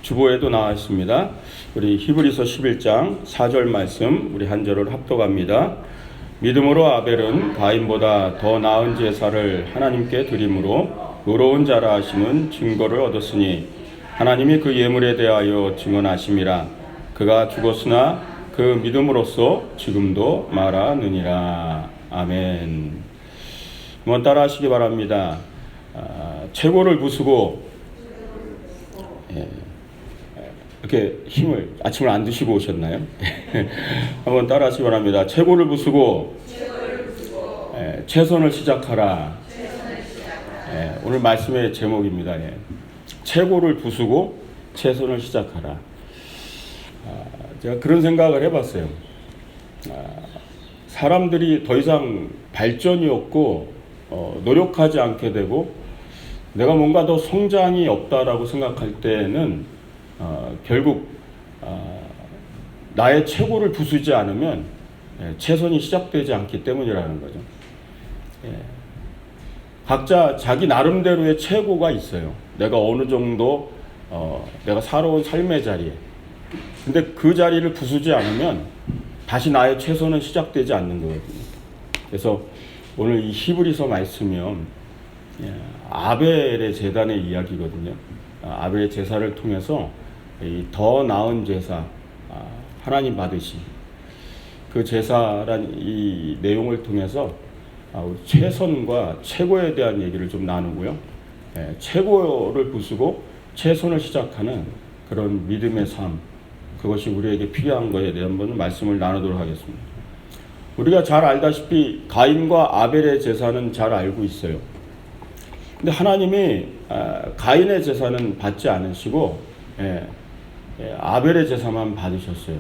주보에도 나와 있습니다. 우리 히브리서 11장 4절 말씀 우리 한 절을 합독합니다. 믿음으로 아벨은 가인보다 더 나은 제사를 하나님께 드림으로 의로운 자라 하시는 증거를 얻었으니 하나님이 그 예물에 대하여 증언하심이라. 그가 죽었으나 그 믿음으로써 지금도 말하느니라. 아멘. 한번 따라하시기 바랍니다. 최고를 부수고 이렇게 힘을 아침을 안 드시고 오셨나요? 한번 따라하시기 바랍니다. 최고를 부수고 최선을 시작하라. 오늘 말씀의 제목입니다. 최고를 부수고 최선을 시작하라. 제가 그런 생각을 해봤어요. 사람들이 더 이상 발전이 없고 노력하지 않게 되고 내가 뭔가 더 성장이 없다라고 생각할 때는 결국 나의 최고를 부수지 않으면 최선이 시작되지 않기 때문이라는 거죠. 각자 자기 나름대로의 최고가 있어요. 내가 어느 정도 내가 살아온 삶의 자리에. 근데 그 자리를 부수지 않으면 다시 나의 최선은 시작되지 않는 거거든요. 그래서 오늘 이 히브리서 말씀이요, 아벨의 제단의 이야기거든요. 아벨의 제사를 통해서 이 더 나은 제사, 하나님 받으신 그 제사란 이 내용을 통해서 최선과 최고에 대한 얘기를 좀 나누고요. 최고를 부수고 최선을 시작하는 그런 믿음의 삶, 그것이 우리에게 필요한 것에 대한 한번 말씀을 나누도록 하겠습니다. 우리가 잘 알다시피 가인과 아벨의 제사는 잘 알고 있어요. 근데 하나님이 가인의 제사는 받지 않으시고 아벨의 제사만 받으셨어요.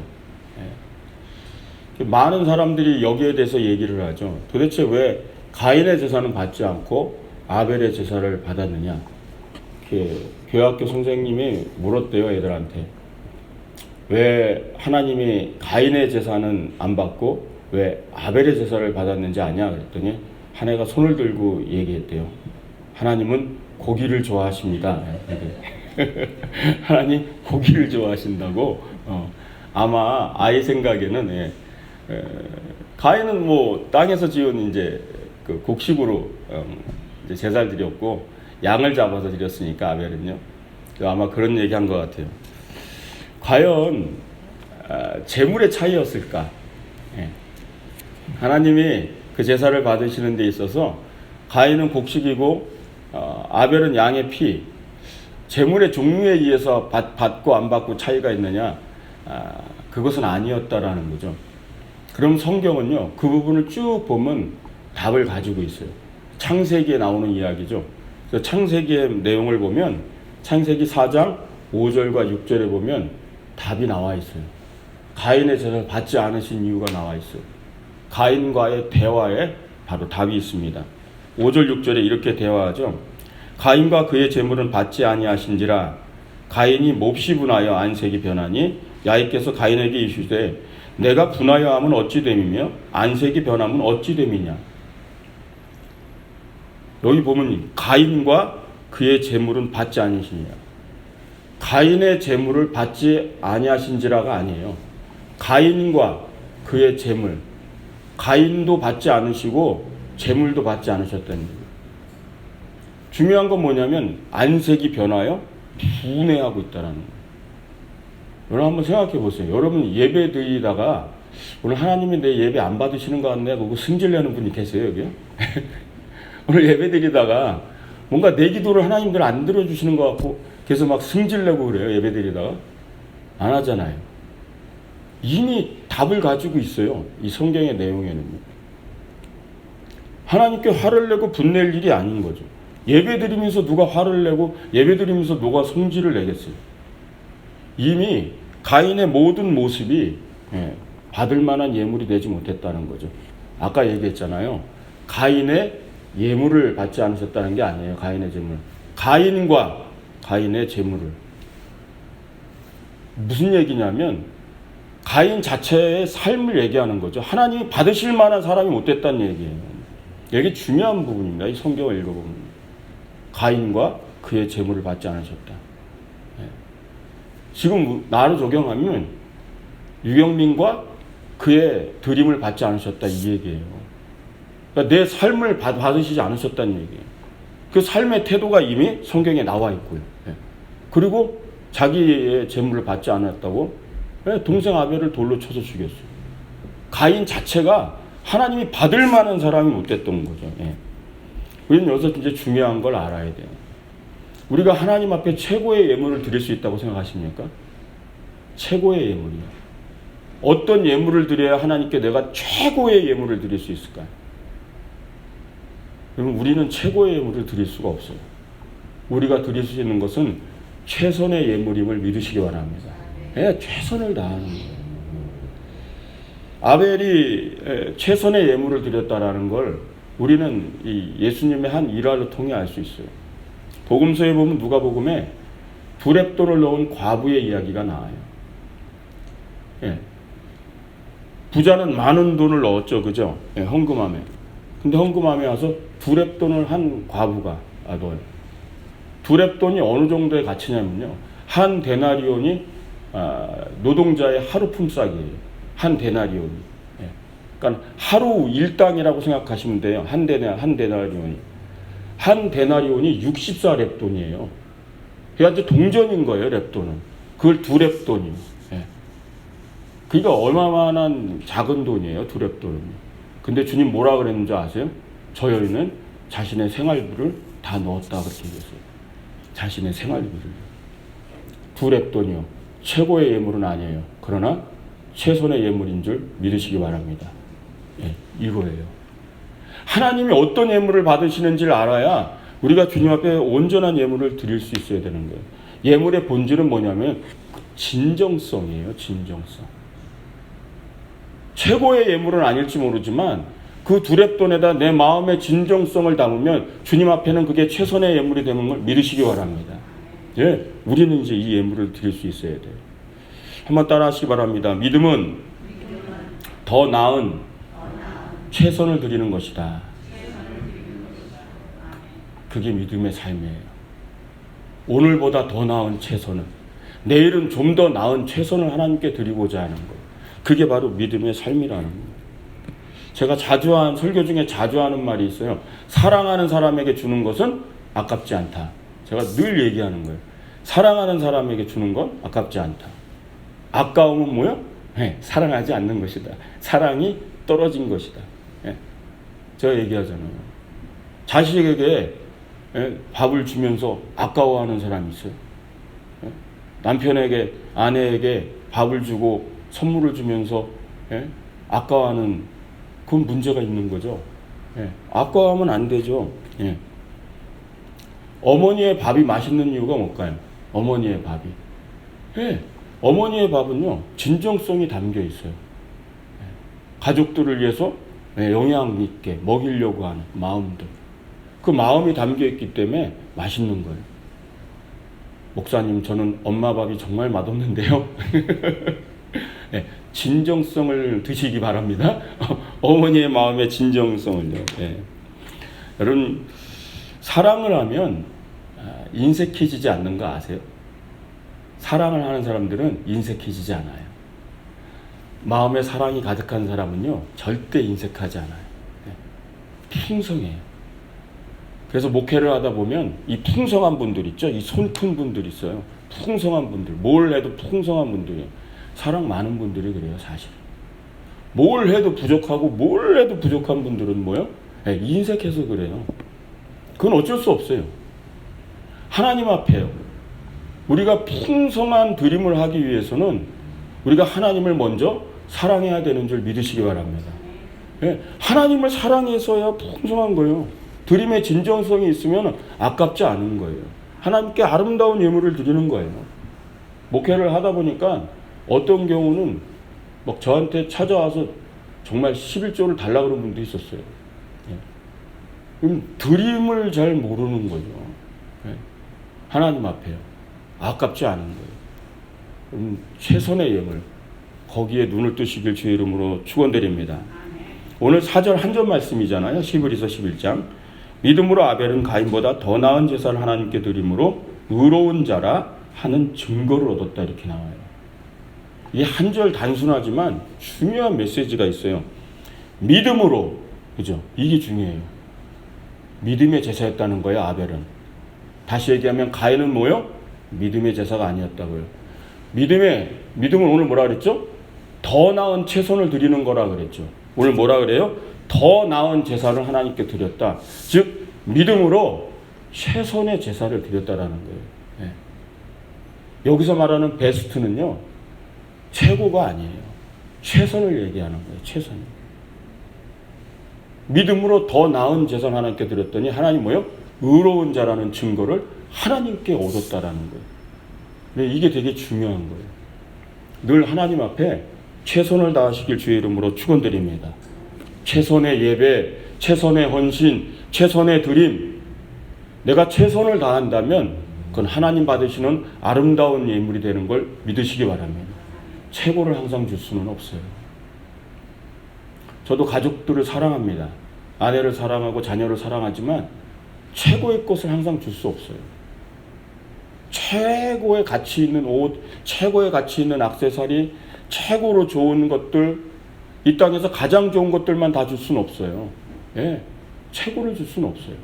많은 사람들이 여기에 대해서 얘기를 하죠. 도대체 왜 가인의 제사는 받지 않고 아벨의 제사를 받았느냐. 교회학교 선생님이 물었대요, 애들한테. 왜 하나님이 가인의 제사는 안 받고 왜 아벨의 제사를 받았는지 아냐 그랬더니 한 애가 손을 들고 얘기했대요. 하나님은 고기를 좋아하십니다. 하나님 고기를 좋아하신다고. 아마 아이 생각에는 가인은 뭐 땅에서 지은 이제 그 곡식으로 이제 제사를 드렸고 양을 잡아서 드렸으니까 아벨은요. 아마 그런 얘기한 것 같아요. 과연 재물의 차이였을까? 하나님이 그 제사를 받으시는 데 있어서 가인은 곡식이고 아벨은 양의 피, 재물의 종류에 의해서 받고 안 받고 차이가 있느냐? 그것은 아니었다라는 거죠. 그럼 성경은요, 그 부분을 쭉 보면 답을 가지고 있어요. 창세기에 나오는 이야기죠. 그래서 창세기의 내용을 보면 창세기 4장 5절과 6절에 보면 답이 나와 있어요. 가인의 제사를 받지 않으신 이유가 나와 있어요. 가인과의 대화에 바로 답이 있습니다. 5절 6절에 이렇게 대화하죠. 가인과 그의 재물은 받지 아니하신지라 가인이 몹시 분하여 안색이 변하니 야훼께서 가인에게 이르시되 내가 분하여 함은 어찌 됨이며 안색이 변함은 어찌 됨이냐. 여기 보면 가인과 그의 재물은 받지 아니하시니라. 가인의 재물을 받지 아니하신지라가 아니에요. 가인과 그의 재물, 가인도 받지 않으시고 재물도 받지 않으셨다는 거예요. 중요한 건 뭐냐면 안색이 변하여 분해하고 있다는 거예요. 여러분 한번 생각해 보세요. 여러분 예배 드리다가 오늘 하나님이 내 예배 안 받으시는 것 같네 하고 승질내는 분이 계세요, 여기요? 오늘 예배 드리다가 뭔가 내 기도를 하나님들 안 들어주시는 것 같고 그래서 막 승질내고 그래요, 예배 드리다가. 안 하잖아요. 이미 답을 가지고 있어요, 이 성경의 내용에는요. 하나님께 화를 내고 분낼 일이 아닌 거죠. 예배 드리면서 누가 화를 내고 예배 드리면서 누가 성질을 내겠어요. 이미 가인의 모든 모습이 받을 만한 예물이 되지 못했다는 거죠. 아까 얘기했잖아요. 가인의 예물을 받지 않으셨다는 게 아니에요. 가인의 재물. 가인과 가인의 재물을. 무슨 얘기냐면 가인 자체의 삶을 얘기하는 거죠. 하나님이 받으실 만한 사람이 못 됐다는 얘기예요. 이게 중요한 부분입니다. 이 성경을 읽어보면. 가인과 그의 재물을 받지 않으셨다. 지금 나로 적용하면 유경민과 그의 드림을 받지 않으셨다 이 얘기예요. 그러니까 내 삶을 받으시지 않으셨다는 얘기예요. 그 삶의 태도가 이미 성경에 나와 있고요. 그리고 자기의 재물을 받지 않았다고 동생 아벨을 돌로 쳐서 죽였어요. 가인 자체가 하나님이 받을 만한 사람이 못 됐던 거죠. 우리는 여기서 이제 중요한 걸 알아야 돼요. 우리가 하나님 앞에 최고의 예물을 드릴 수 있다고 생각하십니까? 최고의 예물이요. 어떤 예물을 드려야 하나님께 내가 최고의 예물을 드릴 수 있을까요? 그러면 우리는 최고의 예물을 드릴 수가 없어요. 우리가 드릴 수 있는 것은 최선의 예물임을 믿으시기 바랍니다. 최선을 다하는 거예요. 아벨이 최선의 예물을 드렸다라는 걸 우리는 이 예수님의 한 일화를 통해 알 수 있어요. 복음서에 보면 누가복음에 두렙돈을 넣은 과부의 이야기가 나와요. 부자는 많은 돈을 넣었죠, 그죠? 헌금함에. 근데 헌금함에 와서 두렙돈을 한 과부가 넣어요. 두렙돈이 어느 정도의 가치냐면요, 한 데나리온이 노동자의 하루 품삯이에요. 한 데나리온이. 그러니까 하루 일당이라고 생각하시면 돼요. 한 데나리온이. 한 데나리온이 64렙돈이에요. 그러니까 동전인 거예요, 렙돈은. 그걸 두 렙돈이요. 그러니까 얼마만한 작은 돈이에요, 두 렙돈은. 근데 주님 뭐라 그랬는지 아세요? 저 여인은 자신의 생활비를 다 넣었다 그렇게 얘기했어요. 자신의 생활비를. 두 렙돈이요. 최고의 예물은 아니에요. 그러나 최선의 예물인 줄 믿으시기 바랍니다. 이거예요. 하나님이 어떤 예물을 받으시는지를 알아야 우리가 주님 앞에 온전한 예물을 드릴 수 있어야 되는 거예요. 예물의 본질은 뭐냐면 진정성이에요. 진정성. 최고의 예물은 아닐지 모르지만 그 두렙돈에다 내 마음의 진정성을 담으면 주님 앞에는 그게 최선의 예물이 되는 걸 믿으시기 바랍니다. 우리는 이제 이 예물을 드릴 수 있어야 돼요. 한번 따라 하시기 바랍니다. 믿음은 더 나은 최선을 드리는 것이다. 그게 믿음의 삶이에요. 오늘보다 더 나은 최선을, 내일은 좀 더 나은 최선을 하나님께 드리고자 하는 것. 그게 바로 믿음의 삶이라는 거예요. 제가 설교 중에 자주 하는 말이 있어요. 사랑하는 사람에게 주는 것은 아깝지 않다. 제가 늘 얘기하는 거예요. 사랑하는 사람에게 주는 건 아깝지 않다. 아까움은 뭐요? 사랑하지 않는 것이다. 사랑이 떨어진 것이다. 제가 얘기하잖아요. 자식에게 밥을 주면서 아까워하는 사람이 있어요. 남편에게, 아내에게 밥을 주고 선물을 주면서 아까워하는, 그건 문제가 있는 거죠. 아까워하면 안 되죠. 어머니의 밥이 맛있는 이유가 뭘까요? 어머니의 밥이. 어머니의 밥은요, 진정성이 담겨 있어요. 가족들을 위해서 영양 있게 먹이려고 하는 마음들. 그 마음이 담겨 있기 때문에 맛있는 거예요. 목사님, 저는 엄마 밥이 정말 맛없는데요. 진정성을 드시기 바랍니다. 어머니의 마음의 진정성을요. 여러분, 사랑을 하면 인색해지지 않는 거 아세요? 사랑을 하는 사람들은 인색해지지 않아요. 마음에 사랑이 가득한 사람은요, 절대 인색하지 않아요. 풍성해요. 그래서 목회를 하다 보면 이 풍성한 분들 있죠? 이 손 큰 분들 있어요. 풍성한 분들. 뭘 해도 풍성한 분들이에요. 사랑 많은 분들이 그래요, 사실. 뭘 해도 부족하고 뭘 해도 부족한 분들은 뭐요? 인색해서 그래요. 그건 어쩔 수 없어요. 하나님 앞에요. 우리가 풍성한 드림을 하기 위해서는 우리가 하나님을 먼저 사랑해야 되는 줄 믿으시기 바랍니다. 하나님을 사랑해서야 풍성한 거예요. 드림의 진정성이 있으면 아깝지 않은 거예요. 하나님께 아름다운 예물을 드리는 거예요. 목회를 하다 보니까 어떤 경우는 막 저한테 찾아와서 정말 11조를 달라고 그런 분도 있었어요. 그럼 드림을 잘 모르는 거죠. 하나님 앞에요. 아깝지 않은 거예요. 최선의 예물, 거기에 눈을 뜨시길 주의 이름으로 축원드립니다. 오늘 4절 한 절 말씀이잖아요. 히브리서 11장. 믿음으로 아벨은 가인보다 더 나은 제사를 하나님께 드림으로 의로운 자라 하는 증거를 얻었다 이렇게 나와요. 이 한 절 단순하지만 중요한 메시지가 있어요. 믿음으로, 그죠? 이게 중요해요. 믿음의 제사였다는 거예요, 아벨은. 다시 얘기하면 가인은 뭐요? 믿음의 제사가 아니었다고요. 믿음은 오늘 뭐라 그랬죠? 더 나은 최선을 드리는 거라 그랬죠. 오늘 뭐라 그래요? 더 나은 제사를 하나님께 드렸다. 즉 믿음으로 최선의 제사를 드렸다라는 거예요. 네. 여기서 말하는 베스트는요, 최고가 아니에요. 최선을 얘기하는 거예요. 최선. 믿음으로 더 나은 제사를 하나님께 드렸더니 하나님 뭐요? 의로운 자라는 증거를 하나님께 얻었다라는 거예요. 네, 이게 되게 중요한 거예요. 늘 하나님 앞에 최선을 다하시길 주의 이름으로 축원드립니다. 최선의 예배, 최선의 헌신, 최선의 드림. 내가 최선을 다한다면 그건 하나님 받으시는 아름다운 예물이 되는 걸 믿으시기 바랍니다. 최고를 항상 줄 수는 없어요. 저도 가족들을 사랑합니다. 아내를 사랑하고 자녀를 사랑하지만 최고의 것을 항상 줄 수 없어요. 최고의 가치 있는 옷, 최고의 가치 있는 액세서리, 최고로 좋은 것들, 이 땅에서 가장 좋은 것들만 다 줄 수는 없어요. 예, 최고를 줄 수는 없어요.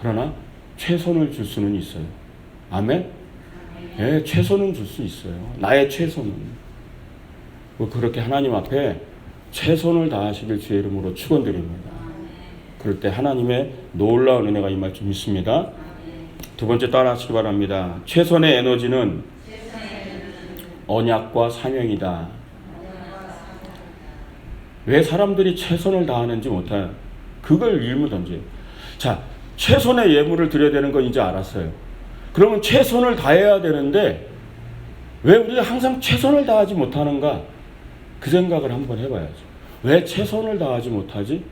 그러나 최선을 줄 수는 있어요. 아멘? 예, 최선은 줄 수 있어요. 나의 최선은. 그렇게 하나님 앞에 최선을 다하시길 주의 이름으로 축원드립니다. 그럴 때 하나님의 놀라운 은혜가 임할 줄 믿습니다. 두 번째 따라하시기 바랍니다. 최선의 에너지는 언약과 사명이다. 왜 사람들이 최선을 다하는지 못해요. 그걸 일무 던져요. 자, 최선의 예물을 드려야 되는 건 이제 알았어요. 그러면 최선을 다해야 되는데 왜 우리가 항상 최선을 다하지 못하는가? 그 생각을 한번 해봐야죠. 왜 최선을 다하지 못하지?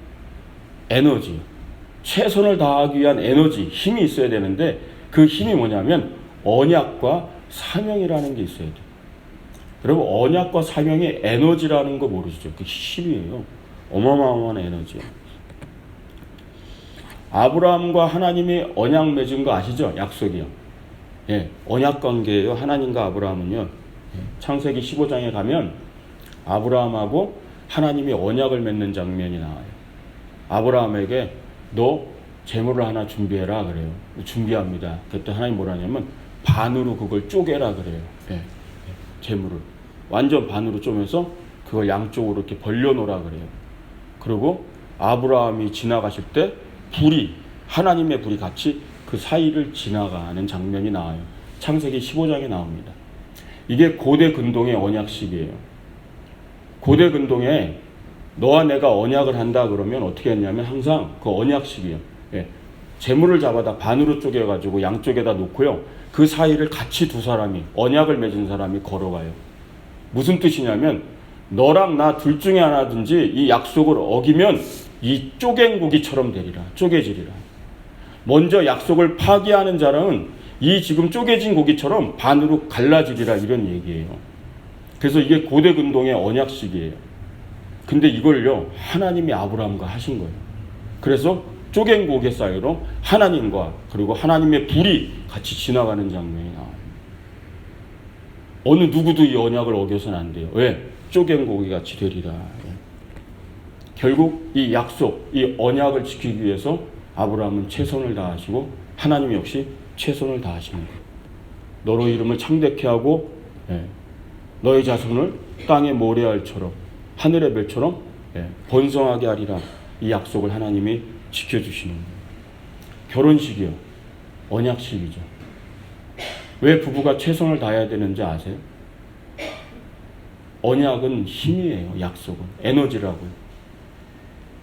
에너지. 최선을 다하기 위한 에너지, 힘이 있어야 되는데 그 힘이 뭐냐면 언약과 사명이라는 게 있어야 돼요. 여러분, 언약과 사명의 에너지라는 거 모르시죠? 그 힘이에요. 어마어마한 에너지예요. 아브라함과 하나님이 언약 맺은 거 아시죠? 약속이요. 예, 언약 관계예요. 하나님과 아브라함은요. 창세기 15장에 가면 아브라함하고 하나님이 언약을 맺는 장면이 나와요. 아브라함에게 너 재물을 하나 준비해라 그래요. 준비합니다. 그때 하나님 뭐라 하냐면 반으로 그걸 쪼개라 그래요. 예, 재물을 완전 반으로 쪼매서 그걸 양쪽으로 이렇게 벌려놓으라 그래요. 그리고 아브라함이 지나가실 때 불이, 하나님의 불이 같이 그 사이를 지나가는 장면이 나와요. 창세기 15장에 나옵니다. 이게 고대 근동의 언약식이에요. 고대 근동에 너와 내가 언약을 한다 그러면 어떻게 했냐면 항상 그 언약식이에요. 예. 재물을 잡아다 반으로 쪼개가지고 양쪽에다 놓고요. 그 사이를 같이 두 사람이, 언약을 맺은 사람이 걸어가요. 무슨 뜻이냐면 너랑 나 둘 중에 하나든지 이 약속을 어기면 이 쪼갠 고기처럼 되리라. 쪼개지리라. 먼저 약속을 파기하는 자는 이 지금 쪼개진 고기처럼 반으로 갈라지리라, 이런 얘기예요. 그래서 이게 고대 근동의 언약식이에요. 근데 이걸요, 하나님이 아브라함과 하신 거예요. 그래서 쪼갠 고기 사이로 하나님과 그리고 하나님의 불이 같이 지나가는 장면이 나와요. 어느 누구도 이 언약을 어겨서는 안 돼요. 왜? 쪼갠 고기 같이 되리라. 결국 이 약속, 이 언약을 지키기 위해서 아브라함은 최선을 다하시고 하나님 역시 최선을 다하시는 거예요. 너로 이름을 창대케 하고 너의 자손을 땅의 모래알처럼 하늘의 별처럼 번성하게 하리라. 이 약속을 하나님이 지켜주시는 거예요. 결혼식이요, 언약식이죠. 왜 부부가 최선을 다해야 되는지 아세요? 언약은 힘이에요. 약속은 에너지라고요.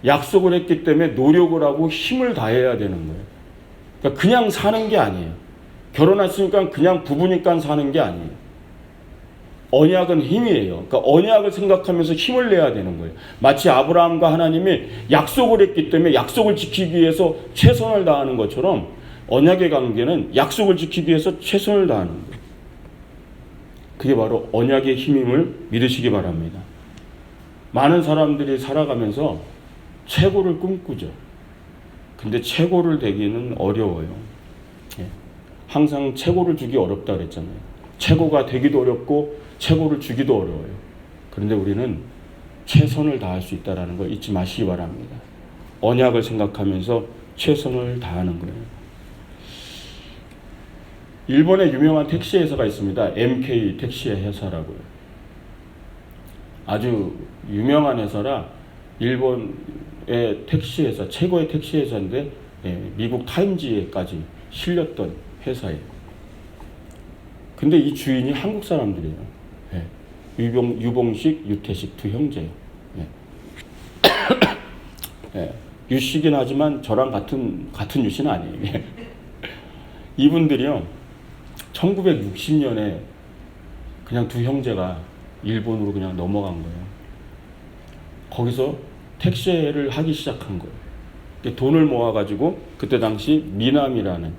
약속을 했기 때문에 노력을 하고 힘을 다해야 되는 거예요. 그러니까 그냥 사는 게 아니에요. 결혼했으니까 그냥 부부니까 사는 게 아니에요. 언약은 힘이에요. 그러니까 언약을 생각하면서 힘을 내야 되는 거예요. 마치 아브라함과 하나님이 약속을 했기 때문에 약속을 지키기 위해서 최선을 다하는 것처럼 언약의 관계는 약속을 지키기 위해서 최선을 다하는 거예요. 그게 바로 언약의 힘임을 믿으시기 바랍니다. 많은 사람들이 살아가면서 최고를 꿈꾸죠. 근데 최고를 되기는 어려워요. 항상 최고를 주기 어렵다 그랬잖아요. 최고가 되기도 어렵고 최고를 주기도 어려워요. 그런데 우리는 최선을 다할 수 있다는 걸 잊지 마시기 바랍니다. 언약을 생각하면서 최선을 다하는 거예요. 일본에 유명한 택시 회사가 있습니다. MK 택시 회사라고요. 아주 유명한 회사라 일본의 택시 회사, 최고의 택시 회사인데 미국 타임지에까지 실렸던 회사예요. 근데 이 주인이 한국 사람들이에요. 유봉식, 유태식 두 형제예요. 유씨긴 하지만 저랑 같은 유씨는 아니에요. 이분들이요, 1960년에 그냥 두 형제가 일본으로 그냥 넘어간 거예요. 거기서 택시를 하기 시작한 거예요. 돈을 모아가지고 그때 당시 미남이라는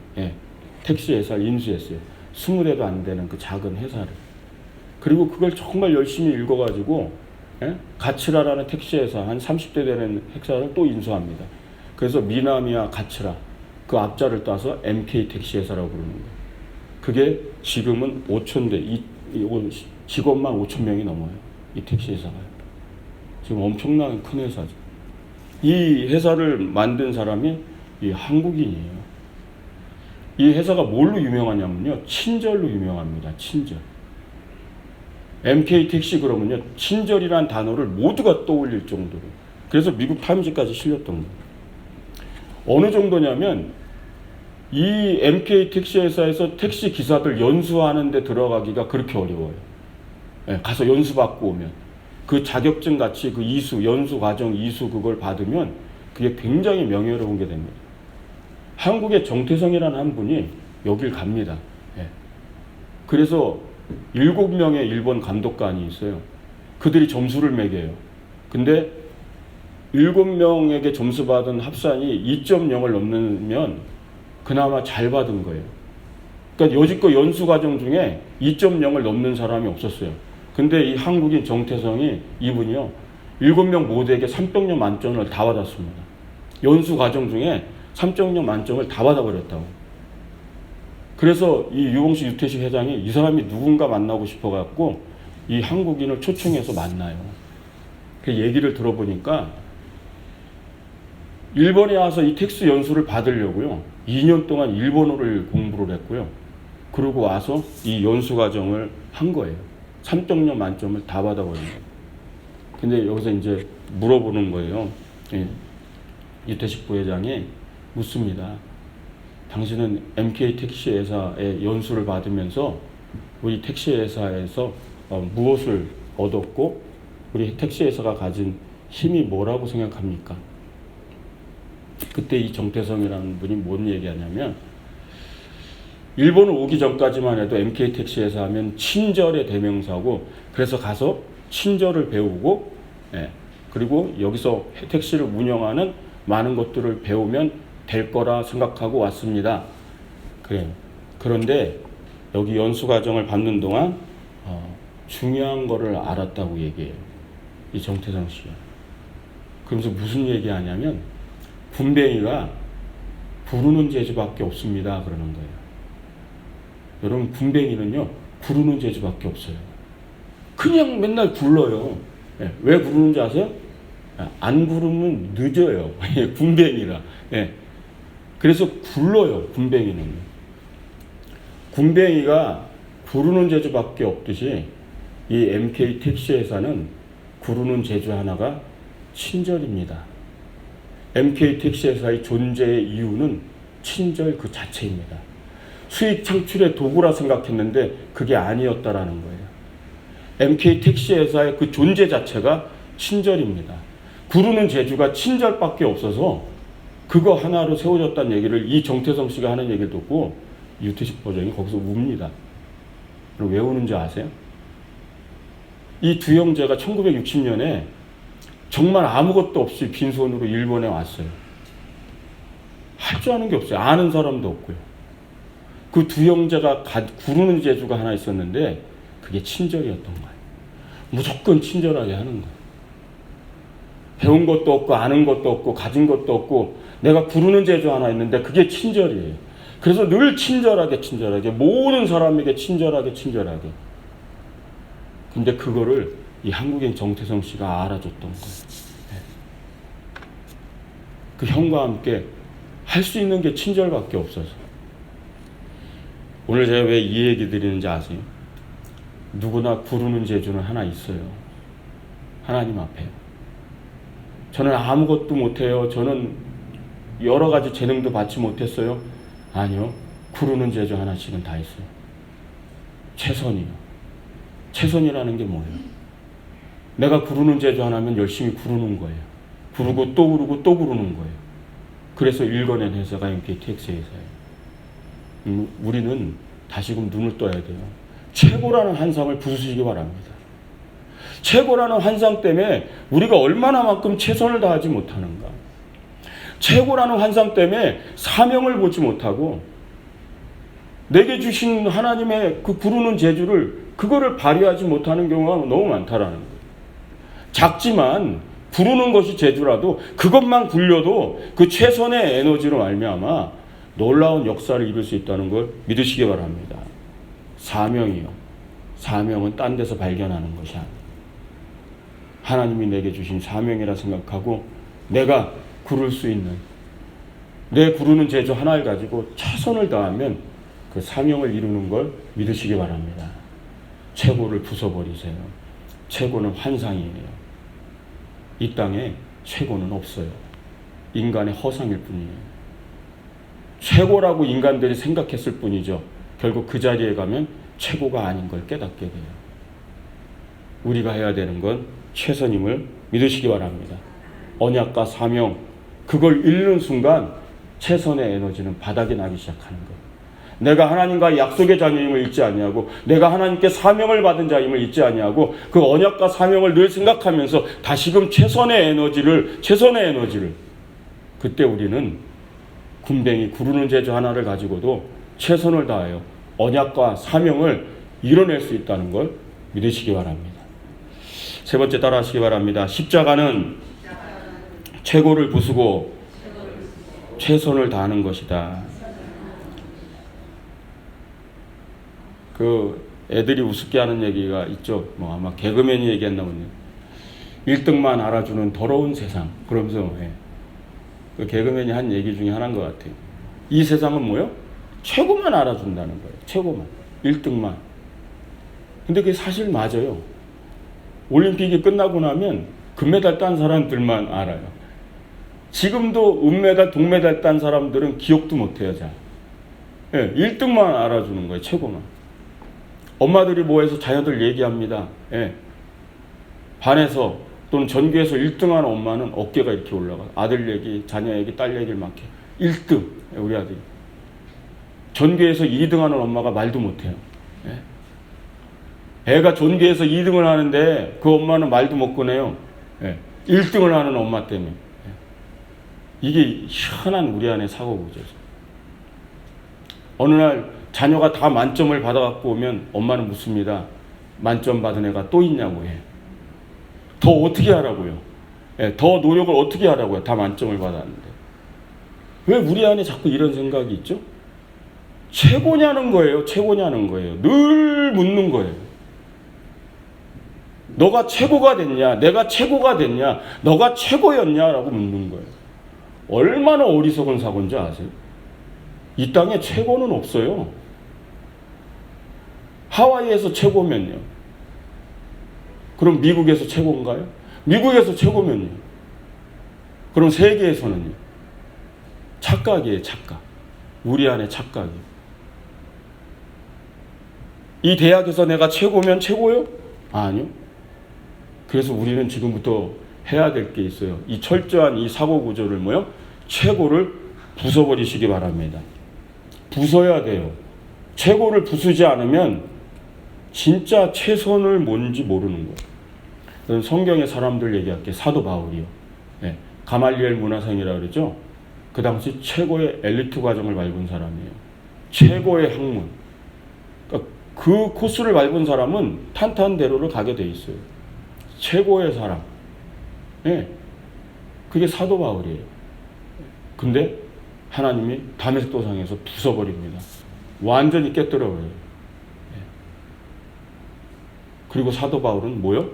택시 회사를 인수했어요. 20대도 안 되는 그 작은 회사를. 그리고 그걸 정말 열심히 읽어가지고 가츠라라는 택시 회사, 한 30대 되는 회사를 또 인수합니다. 그래서 미나미야 가츠라, 그 앞자를 따서 MK 택시 회사라고 부르는 거예요. 그게 지금은 5,000대, 직원만 5,000명이 넘어요. 이 택시 회사가. 지금 엄청나게 큰 회사죠. 이 회사를 만든 사람이 이 한국인이에요. 이 회사가 뭘로 유명하냐면요, 친절로 유명합니다. 친절. MK 택시 그러면요, 친절이란 단어를 모두가 떠올릴 정도로. 그래서 미국 타임즈까지 실렸던 거예요. 어느 정도냐면 이 MK 택시 회사에서 택시 기사들 연수하는 데 들어가기가 그렇게 어려워요. 가서 연수받고 오면 그 자격증 같이 그 연수 과정 이수 그걸 받으면 그게 굉장히 명예로운 게 됩니다. 한국의 정태성이라는 한 분이 여길 갑니다. 그래서 7명의 일본 감독관이 있어요. 그들이 점수를 매겨요. 근데 7명에게 점수 받은 합산이 2.0을 넘으면 그나마 잘 받은 거예요. 그러니까 여지껏 연수 과정 중에 2.0을 넘는 사람이 없었어요. 근데 이 한국인 정태성이 이분이요, 7명 모두에게 3.0 만점을 다 받았습니다. 연수 과정 중에 3.0 만점을 다 받아버렸다고. 그래서 이 유봉식 유태식 회장이 이 사람이 누군가 만나고 싶어갖고 이 한국인을 초청해서 만나요. 그 얘기를 들어보니까 일본에 와서 이 택시 연수를 받으려고요, 2년 동안 일본어를 공부를 했고요. 그러고 와서 이 연수 과정을 한 거예요. 3.0 만점을 다 받아버린 거예요. 근데 여기서 이제 물어보는 거예요. 유태식 부회장이 묻습니다. 당신은 MK 택시 회사의 연수를 받으면서 우리 택시 회사에서 무엇을 얻었고 우리 택시 회사가 가진 힘이 뭐라고 생각합니까? 그때 이 정태성이라는 분이 뭔 얘기하냐면, 일본을 오기 전까지만 해도 MK 택시 회사 하면 친절의 대명사고, 그래서 가서 친절을 배우고, 그리고 여기서 택시를 운영하는 많은 것들을 배우면 될 거라 생각하고 왔습니다. 그래요. 그런데 여기 연수 과정을 받는 동안 중요한 거를 알았다고 얘기해요. 이 정태성 씨가. 그러면서 무슨 얘기하냐면, 군뱅이가 구르는 재주밖에 없습니다. 그러는 거예요. 여러분, 군뱅이는요, 구르는 재주밖에 없어요. 그냥 맨날 굴러요. 왜 구르는지 아세요? 안 구르면 늦어요. 군뱅이라. 그래서 굴러요, 군뱅이는. 군뱅이가 구르는 재주밖에 없듯이 이 MK 택시 회사는 구르는 재주 하나가 친절입니다. MK 택시 회사의 존재의 이유는 친절 그 자체입니다. 수익 창출의 도구라 생각했는데 그게 아니었다라는 거예요. MK 택시 회사의 그 존재 자체가 친절입니다. 구르는 재주가 친절밖에 없어서 그거 하나로 세워졌다는 얘기를 이 정태성 씨가 하는 얘기를 듣고 유태식 부회장이 거기서 웁니다. 그럼 왜 우는지 아세요? 이 두 형제가 1960년에 정말 아무것도 없이 빈손으로 일본에 왔어요. 할 줄 아는 게 없어요. 아는 사람도 없고요. 그 두 형제가 구르는 재주가 하나 있었는데 그게 친절이었던 거예요. 무조건 친절하게 하는 거예요. 배운 것도 없고 아는 것도 없고 가진 것도 없고 내가 구르는 재주 하나 있는데 그게 친절이에요. 그래서 늘 친절하게 모든 사람에게 친절하게. 근데 그거를 이 한국인 정태성 씨가 알아줬던 거예요. 그 형과 함께 할 수 있는 게 친절밖에 없어서. 오늘 제가 왜 이 얘기 드리는지 아세요? 누구나 구르는 재주는 하나 있어요. 하나님 앞에. 저는 아무것도 못해요. 저는 여러 가지 재능도 받지 못했어요. 아니요. 구르는 재주 하나씩은 다 있어요. 최선이요. 최선이라는 게 뭐예요? 내가 구르는 재주 하나면 열심히 구르는 거예요. 구르고 또 구르고 또 구르는 거예요. 그래서 읽어낸 회사가 MKTX 회사예요. 우리는 다시금 눈을 떠야 돼요. 최고라는 환상을 부수시기 바랍니다. 최고라는 환상 때문에 우리가 얼마나만큼 최선을 다하지 못하는가. 최고라는 환상 때문에 사명을 보지 못하고 내게 주신 하나님의 그 구르는 재주를 그거를 발휘하지 못하는 경우가 너무 많다라는 거예요. 작지만 구르는 것이 재주라도 그것만 굴려도 그 최선의 에너지로 말미암아 놀라운 역사를 이룰 수 있다는 걸 믿으시기 바랍니다. 사명이요. 사명은 딴 데서 발견하는 것이 아니에요. 하나님이 내게 주신 사명이라 생각하고 내가 구를 수 있는 내 구르는 재주 하나를 가지고 최선을 다하면 그 사명을 이루는 걸 믿으시기 바랍니다. 최고를 부숴버리세요. 최고는 환상이에요. 이 땅에 최고는 없어요. 인간의 허상일 뿐이에요. 최고라고 인간들이 생각했을 뿐이죠. 결국 그 자리에 가면 최고가 아닌 걸 깨닫게 돼요. 우리가 해야 되는 건 최선임을 믿으시기 바랍니다. 언약과 사명, 그걸 잃는 순간 최선의 에너지는 바닥이 나기 시작하는 거예요. 내가 하나님과 약속의 자녀임을 잊지 아니하고 내가 하나님께 사명을 받은 자임을 잊지 아니하고 그 언약과 사명을 늘 생각하면서 다시금 최선의 에너지를 그때 우리는 군뱅이 구르는 재주 하나를 가지고도 최선을 다하여 언약과 사명을 이뤄낼 수 있다는 걸 믿으시기 바랍니다. 세 번째 따라하시기 바랍니다. 십자가는 최고를 부수고 최선을 다하는 것이다. 그 애들이 우습게 하는 얘기가 있죠. 뭐 아마 개그맨이 얘기했나 보네요. 1등만 알아주는 더러운 세상. 그러면서 그 개그맨이 한 얘기 중에 하나인 것 같아요. 이 세상은 뭐요? 최고만 알아준다는 거예요. 최고만. 1등만. 근데 그게 사실 맞아요. 올림픽이 끝나고 나면 금메달 딴 사람들만 알아요. 지금도 은메달, 동메달 딴 사람들은 기억도 못해요. 잘. 1등만 알아주는 거예요. 최고만. 엄마들이 모여서 자녀들 얘기합니다. 반에서 또는 전교에서 1등하는 엄마는 어깨가 이렇게 올라가. 아들 얘기, 자녀 얘기, 딸 얘기를 막 해. 1등, 우리 아들이. 전교에서 2등하는 엄마가 말도 못해요. 애가 전교에서 2등을 하는데 그 엄마는 말도 못 꺼내요. 1등을 하는 엄마 때문에. 이게 희한한 우리 안의 사고구조죠. 어느 날 자녀가 다 만점을 받아갖고 오면 엄마는 묻습니다. 만점 받은 애가 또 있냐고 해. 더 어떻게 하라고요? 더 노력을 어떻게 하라고요? 다 만점을 받았는데. 왜 우리 안에 자꾸 이런 생각이 있죠? 최고냐는 거예요. 최고냐는 거예요. 늘 묻는 거예요. 너가 최고가 됐냐? 내가 최고가 됐냐? 너가 최고였냐라고 묻는 거예요. 얼마나 어리석은 사고인지 아세요? 이 땅에 최고는 없어요. 하와이에서 최고면요. 그럼 미국에서 최고인가요? 미국에서 최고면요. 그럼 세계에서는요. 착각이에요. 착각. 우리 안에 착각이에요. 이 대학에서 내가 최고면 최고요? 아니요. 그래서 우리는 지금부터 해야 될 게 있어요. 이 철저한 이 사고 구조를 뭐요? 최고를 부숴버리시기 바랍니다. 부숴야 돼요. 최고를 부수지 않으면 진짜 최선을 뭔지 모르는 거예요. 성경의 사람들 얘기할게요. 사도 바울이요. 가말리엘 문화생이라고 그러죠. 그 당시 최고의 엘리트 과정을 밟은 사람이에요. 최고의 학문. 그러니까 그 코스를 밟은 사람은 탄탄대로를 가게 돼 있어요. 최고의 사람. 그게 사도 바울이에요. 근데 하나님이 다메섹 도상에서 부숴버립니다. 완전히 깨뜨려버려요. 그리고 사도 바울은 뭐요?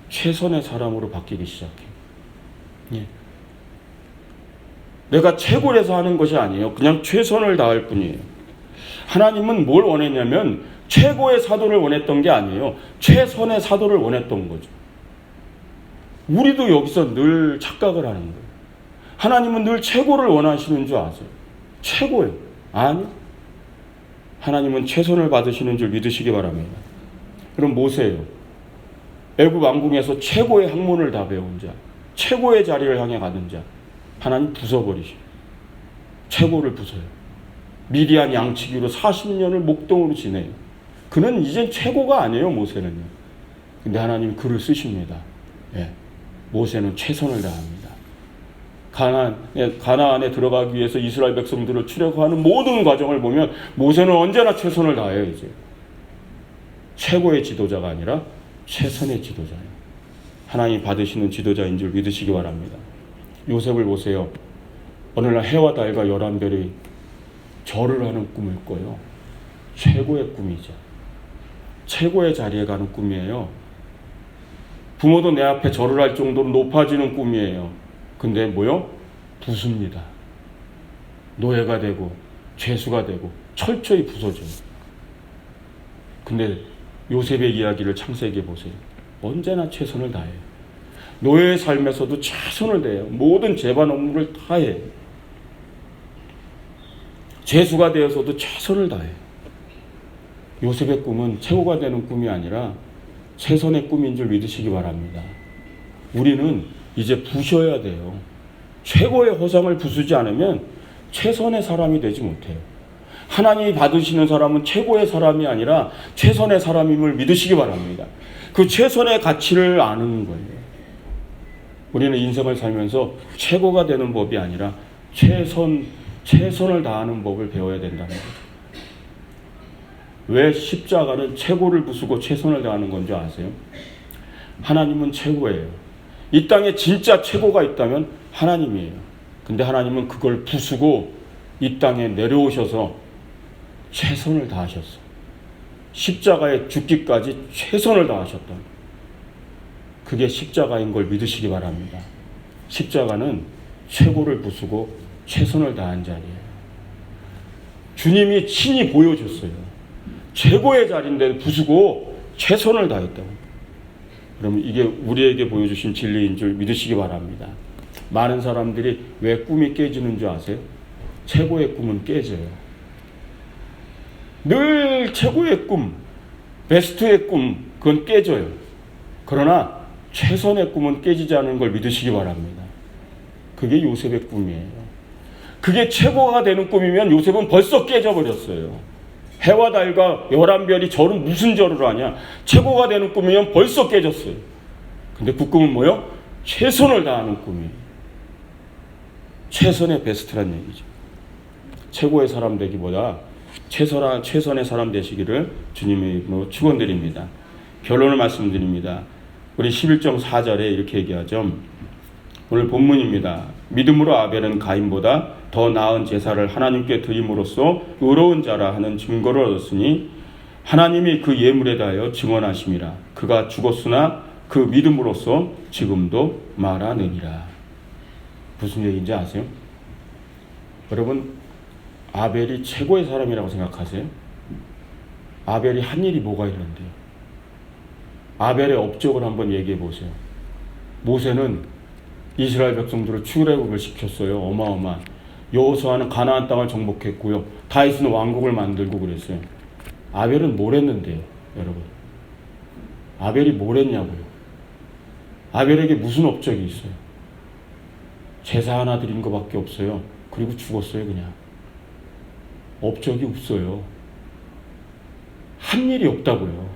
최선의 사람으로 바뀌기 시작해요. 예. 내가 최고라서 하는 것이 아니에요. 그냥 최선을 다할 뿐이에요. 하나님은 뭘 원했냐면 최고의 사도를 원했던 게 아니에요. 최선의 사도를 원했던 거죠. 우리도 여기서 늘 착각을 하는 거예요. 하나님은 늘 최고를 원하시는 줄 아세요? 최고예요. 아니요. 하나님은 최선을 받으시는 줄 믿으시기 바랍니다. 그럼 모세예요. 애굽 왕궁에서 최고의 학문을 다 배운 자, 최고의 자리를 향해 가는 자, 하나님 부숴버리시고 최고를 부숴요. 미디안 양치기로 40년을 목동으로 지내요. 그는 이젠 최고가 아니에요, 모세는요. 근데 하나님이 그를 쓰십니다. 예. 모세는 최선을 다합니다. 가나안에 들어가기 위해서 이스라엘 백성들을 출애굽하는 모든 과정을 보면 모세는 언제나 최선을 다해요. 이제 최고의 지도자가 아니라 최선의 지도자예요. 하나님이 받으시는 지도자인 줄 믿으시기 바랍니다. 요셉을 보세요. 어느 날 해와 달과 11별이 절을 하는 꿈을 꿔요. 최고의 꿈이죠. 최고의 자리에 가는 꿈이에요. 부모도 내 앞에 절을 할 정도로 높아지는 꿈이에요. 근데 뭐요? 부숩니다. 노예가 되고 죄수가 되고 철저히 부서져요. 근데 요셉의 이야기를 창세기에 보세요. 언제나 최선을 다해요. 노예의 삶에서도 최선을 다해요. 모든 재반 업무를 다 해요. 죄수가 되어서도 최선을 다해요. 요셉의 꿈은 최고가 되는 꿈이 아니라 최선의 꿈인 줄 믿으시기 바랍니다. 우리는 이제 부셔야 돼요. 최고의 허상을 부수지 않으면 최선의 사람이 되지 못해요. 하나님이 받으시는 사람은 최고의 사람이 아니라 최선의 사람임을 믿으시기 바랍니다. 그 최선의 가치를 아는 거예요. 우리는 인생을 살면서 최고가 되는 법이 아니라 최선을 다하는 법을 배워야 된다는 거죠. 왜 십자가는 최고를 부수고 최선을 다하는 건지 아세요? 하나님은 최고예요. 이 땅에 진짜 최고가 있다면 하나님이에요. 근데 하나님은 그걸 부수고 이 땅에 내려오셔서 최선을 다하셨어요. 십자가에 죽기까지 최선을 다하셨다. 그게 십자가인 걸 믿으시기 바랍니다. 십자가는 최고를 부수고 최선을 다한 자리예요. 주님이 친히 보여줬어요. 최고의 자리인데 부수고 최선을 다했다고. 그러면 이게 우리에게 보여주신 진리인 줄 믿으시기 바랍니다. 많은 사람들이 왜 꿈이 깨지는 줄 아세요? 최고의 꿈은 깨져요. 늘 최고의 꿈, 베스트의 꿈, 그건 깨져요. 그러나 최선의 꿈은 깨지지 않은 걸 믿으시기 바랍니다. 그게 요셉의 꿈이에요. 그게 최고가 되는 꿈이면 요셉은 벌써 깨져버렸어요. 해와 달과 11별이 절은 무슨 절을 하냐? 최고가 되는 꿈이면 벌써 깨졌어요. 근데 그 꿈은 뭐요? 최선을 다하는 꿈이에요. 최선의 베스트란 얘기죠. 최고의 사람 되기보다 최선의 사람 되시기를 주님의 이름으로 축원드립니다. 결론을 말씀드립니다. 우리 11장 4절에 이렇게 얘기하죠. 오늘 본문입니다. 믿음으로 아벨은 가인보다 더 나은 제사를 하나님께 드림으로써 의로운 자라 하는 증거를 얻었으니 하나님이 그 예물에 대하여 증언하심이라. 그가 죽었으나 그 믿음으로써 지금도 말하느니라. 무슨 얘기인지 아세요? 여러분, 아벨이 최고의 사람이라고 생각하세요? 아벨이 한 일이 뭐가 있는데요? 아벨의 업적을 한번 얘기해 보세요. 모세는 이스라엘 백성들을 출애굽을 시켰어요. 어마어마한. 여호수아는 가나안 땅을 정복했고요. 다윗은 왕국을 만들고 그랬어요. 아벨은 뭘 했는데요, 여러분? 아벨이 뭘 했냐고요? 아벨에게 무슨 업적이 있어요? 제사 하나 드린 것밖에 없어요. 그리고 죽었어요, 그냥. 업적이 없어요. 한 일이 없다고요.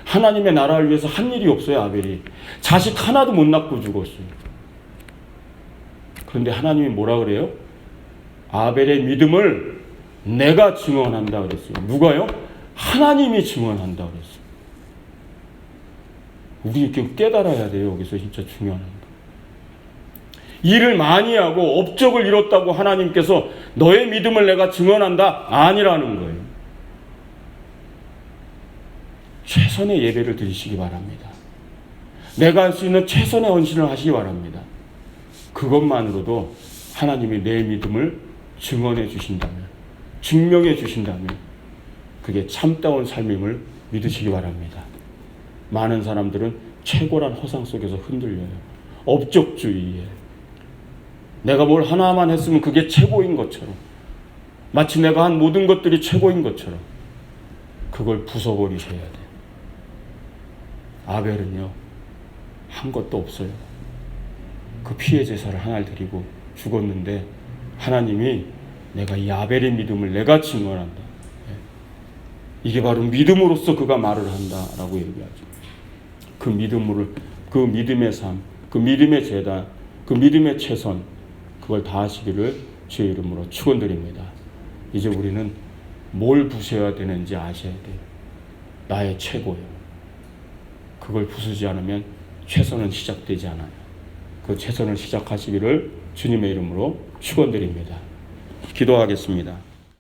하나님의 나라를 위해서 한 일이 없어요, 아벨이. 자식 하나도 못 낳고 죽었어요. 그런데 하나님이 뭐라 그래요? 아벨의 믿음을 내가 증언한다 그랬어요. 누가요? 하나님이 증언한다 그랬어요. 우리 이렇게 깨달아야 돼요. 여기서 진짜 중요한 거. 일을 많이 하고 업적을 이뤘다고 하나님께서 너의 믿음을 내가 증언한다? 아니라는 거예요. 최선의 예배를 드리시기 바랍니다. 내가 할 수 있는 최선의 헌신을 하시기 바랍니다. 그것만으로도 하나님이 내 믿음을 증언해 주신다면, 증명해 주신다면 그게 참다운 삶임을 믿으시기 바랍니다. 많은 사람들은 최고란 허상 속에서 흔들려요. 업적주의에 내가 뭘 하나만 했으면 그게 최고인 것처럼, 마치 내가 한 모든 것들이 최고인 것처럼 그걸 부숴버리셔야 돼요. 아벨은요, 한 것도 없어요. 그 피해 제사를 하나를 드리고 죽었는데 하나님이 내가 이 아벨의 믿음을 내가 증언한다. 이게 바로 믿음으로써 그가 말을 한다라고 얘기하죠. 그 믿음으로, 그 믿음의 삶, 그 믿음의 재단, 그 믿음의 최선, 그걸 다 하시기를 주의 이름으로 축원드립니다. 이제 우리는 뭘 부셔야 되는지 아셔야 돼요. 나의 최고요. 그걸 부수지 않으면 최선은 시작되지 않아요. 그 최선을 시작하시기를 주님의 이름으로 축원드립니다. 기도하겠습니다.